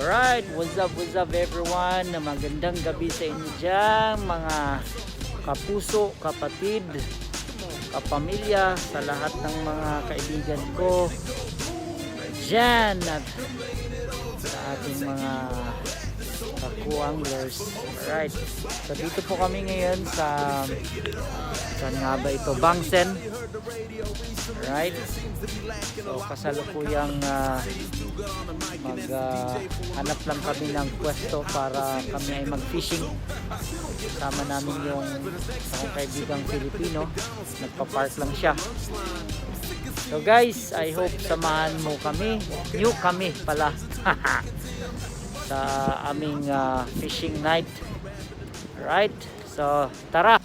Alright, what's up everyone? Magandang gabi sa inyo dyan, mga kapuso, kapatid, kapamilya, sa lahat ng mga kaibigan ko dyan at sa ating mga kaku-anglers. Alright, so dito po kami ngayon sa saan nga ba ito? Bangsen. Alright, so kasalukuyang hanap lang kami ng pwesto para kami ay mag-fishing. Kasama namin yung isang kaibigang Filipino, nagpa-park lang siya. So guys, I hope samahan mo kami, kami pala sa aming fishing night. Alright, so tara!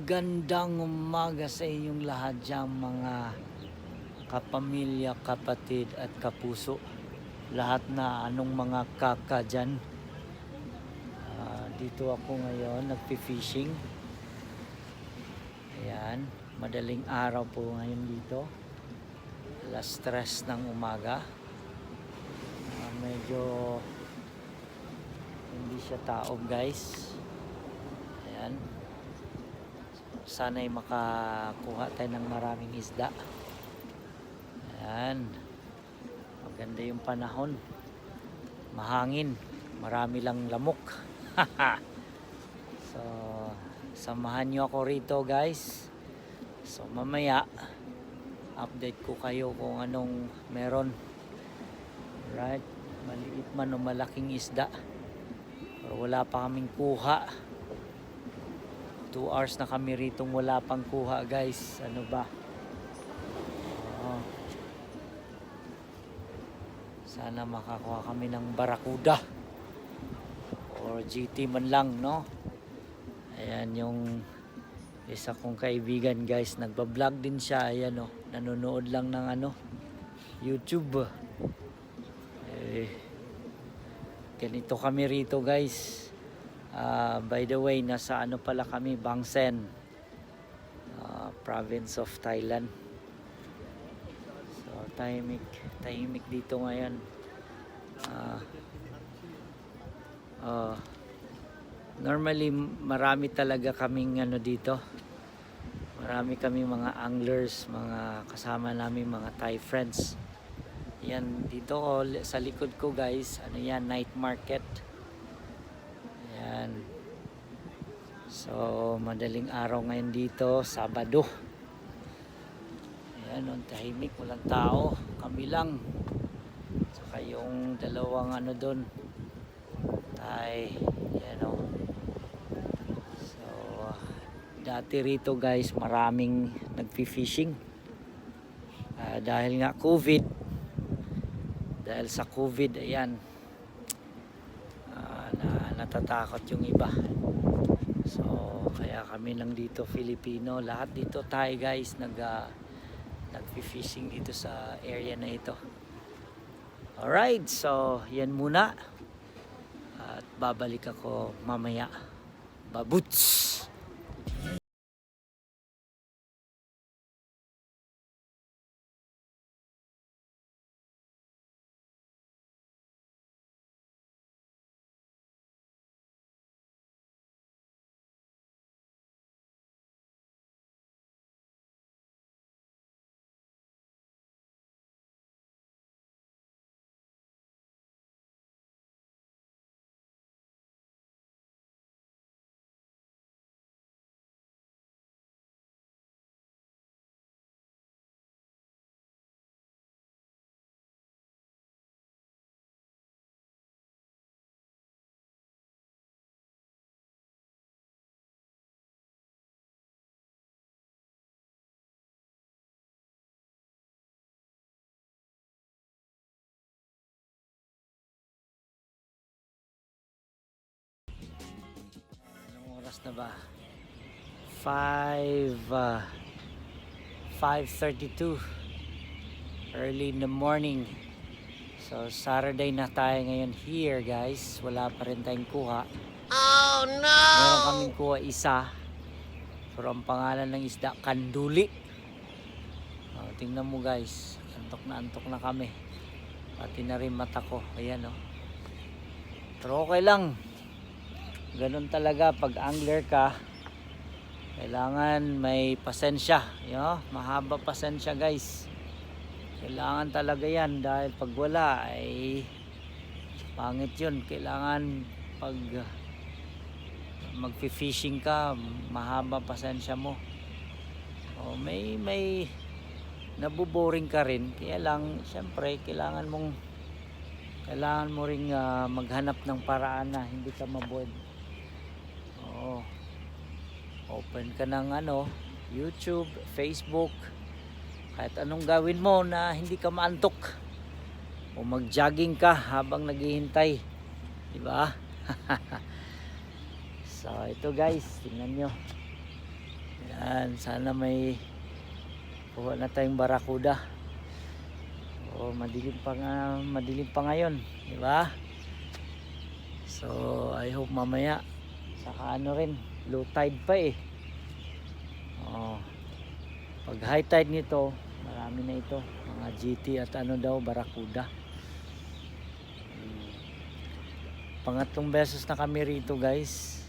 Magandang umaga sa inyong lahat dyan, mga kapamilya, kapatid at kapuso. Lahat na anong mga kaka dyan. Dito ako ngayon nagpi-fishing. Ayan, madaling araw po ngayon dito. Alas 3 ng umaga. Medyo hindi siya taob guys. Ayan. Sana'y makakuha tayo ng maraming isda. Ayan. Maganda yung panahon. Mahangin. Marami lang lamok. So, samahan nyo ako rito guys. So, mamaya update ko kayo kung anong meron. Right? Maliit man o malaking isda. Pero wala pa kaming kuha. 2 hours na kami rito wala pang kuha guys. Ano ba? Sana makakuha kami ng barakuda or GT man lang, no? Ayan yung isa kong kaibigan guys, nagba-vlog din siya. Ayan o, nanonood lang ng YouTube. Ganito kami rito guys. By the way, nasa pala kami, Bangsen, province of Thailand. So tahimik dito ngayon. Normally marami talaga kaming dito. Marami kami mga anglers, mga kasama namin, mga Thai friends. Yan dito sa likod ko guys, yan, night market. Ayan. So, madaling araw ngayon dito, Sabado. Ayan, tahimik, walang tao. Kami lang. Saka yung dalawang doon. Ayan o. So, dati rito guys, maraming nagfi-fishing. Dahil nga COVID. Dahil sa COVID, ayan. Natatakot yung iba. So kaya kami lang dito Filipino, lahat dito Thai guys, nagfi-fishing dito sa area na ito. Alright, so yan muna at babalik ako mamaya. Babuts! oras na ba? 5:32 early in the morning. So Saturday na tayo ngayon here guys. Wala pa rin tayong kuha. Oh no! Meron kaming kuha isa. Pero ang pangalan ng isda, kanduli. Tingnan mo guys, antok na kami. Pati na rin mata ko. Ayan oh. Pero okay lang. Ganun talaga pag angler ka. Kailangan may pasensya. Mahaba pasensya guys. Kailangan talaga yan. Dahil pag wala ay pangit yun. Kailangan pag magfi-fishing ka, mahaba pasensya mo. May nabuboring ka rin. Kaya lang, syempre, kailangan mo ring maghanap ng paraan na hindi ka maboard. Open ka ng YouTube, Facebook, kahit anong gawin mo na hindi ka maantok. O mag-jogging ka habang naghihintay. Diba? So, ito guys, tingnan nyo. Yan, sana may kuha na tayong barakuda. Madilim pa ngayon, di ba? So I hope mamaya saka rin, low tide pa eh. Pag high tide nito, marami na ito, mga GT at barakuda. Pangatlong beses na kami rito guys.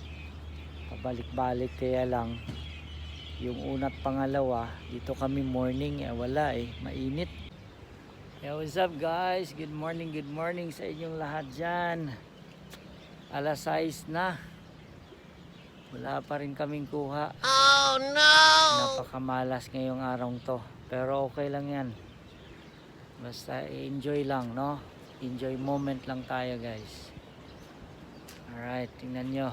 Pabalik-balik, kaya lang yung una't pangalawa dito kami morning wala mainit. Hey, what's up guys? Good morning sa inyong lahat dyan. Alas 6 na. Wala pa rin kaming kuha. Oh no! Napakamalas ngayong araw to. Pero okay lang yan. Basta enjoy lang, no? Enjoy moment lang tayo guys. Alright, tingnan nyo.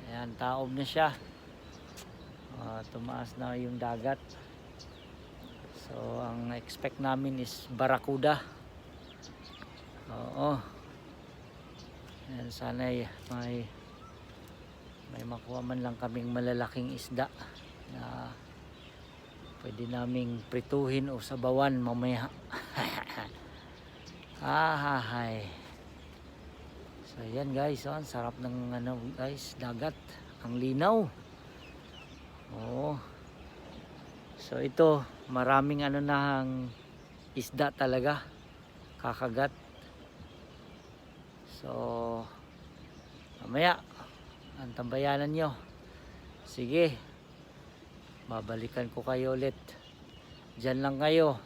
Ayan, taob na siya. Tumaas na yung dagat. So ang expect namin is barakuda. Ayan, sana may makuha man lang kaming malalaking isda na pwede naming prituhin o sabawan mamaya. So ayan guys, ang sarap ng guys, dagat, ang linaw. So ito, maraming nang isda talaga kakagat. So mamaya ang tambayanan nyo. Sige, babalikan ko kayo ulit. Diyan lang kayo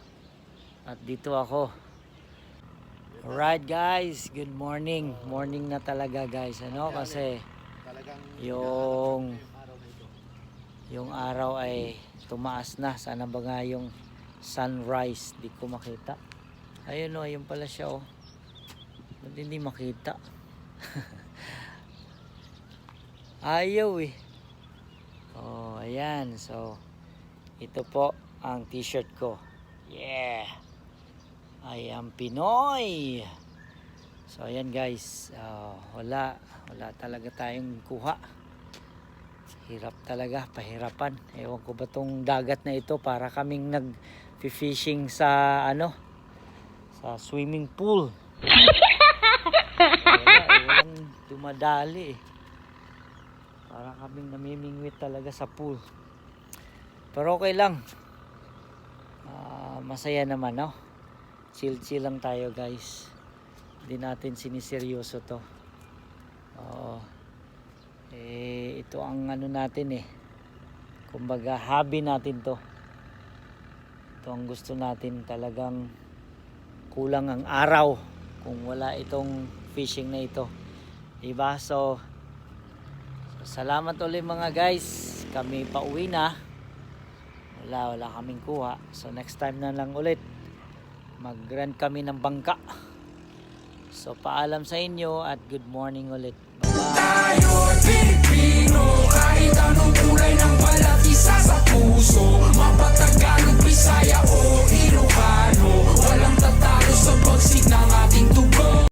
at dito ako. Alright guys, good morning. Morning na talaga guys, kasi yung araw ay tumaas na. Sana ba nga yung sunrise, di ko makita. Ayun ayun pala siya Ba't hindi makita? Ayaw ayan. So ito po ang t-shirt ko. Yeah, I am Pinoy. So ayan guys, wala talaga tayong kuha. Hirap talaga, pahirapan. Ewan ko ba tong dagat na ito, para kaming nag-fishing sa sa swimming pool. Walang dumadali para kaming namimingwit talaga sa pool. Pero okay lang. Masaya naman, chill lang tayo guys. Hindi natin siniseryoso to. Ito ang natin kumbaga hobby natin to. Ito ang gusto natin. Talagang kulang ang araw kung wala itong fishing na ito, diba? So salamat ulit mga guys. Kami pauwi na. Wala kaming kuha. So next time na lang ulit mag-rent kami ng bangka. So paalam sa inyo at good morning ulit. Bye-bye. Tayo Pilipino, kahit anong kulay ng balat, isa sa puso. Mapatagalog, Bisaya o Ilocano, walang tatalo sa pagsig ng ating tubo.